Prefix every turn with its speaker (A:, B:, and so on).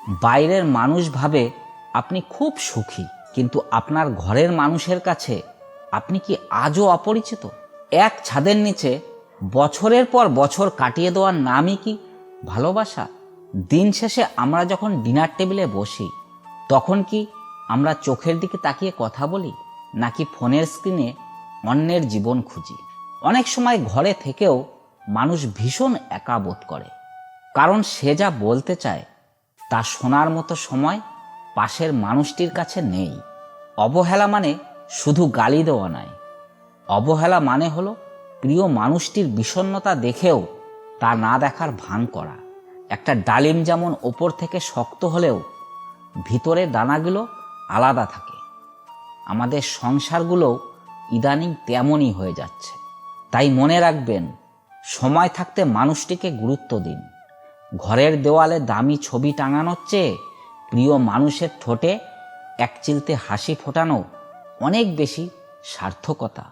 A: বাইরের মানুষ ভাবে আপনি খুব সুখী, কিন্তু আপনার ঘরের মানুষের কাছে আপনি কি আজও অপরিচিত? এক ছাদের নিচে বছরের পর বছর কাটিয়ে দেওয়ার নামই কি ভালোবাসা? দিন শেষে আমরা যখন ডিনার টেবিলে বসি, তখন কি আমরা চোখের দিকে তাকিয়ে কথা বলি, নাকি ফোনের স্ক্রিনে অন্যের জীবন খুঁজি? অনেক সময় ঘরে থেকেও মানুষ ভীষণ একা বোধ করে, কারণ সে যা বলতে চায় তা শোনার মতো সময় পাশের মানুষটির কাছে নেই। অবহেলা মানে শুধু গালি দেওয়া নয়, অবহেলা মানে হলো প্রিয় মানুষটির বিষণ্ণতা দেখেও তা না দেখার ভান করা। একটা ডালিম যেমন ওপর থেকে শক্ত হলেও ভিতরে দানাগুলো আলাদা থাকে, আমাদের সংসারগুলোও ইদানিং তেমনই হয়ে যাচ্ছে। তাই মনে রাখবেন, সময় থাকতে মানুষটিকে গুরুত্ব দিন। ঘরের দেওয়ালে দামি ছবি টাঙানোর চেয়ে প্রিয় মানুষের ঠোঁটে এক চিলতে হাসি ফোটানো অনেক বেশি সার্থকতা।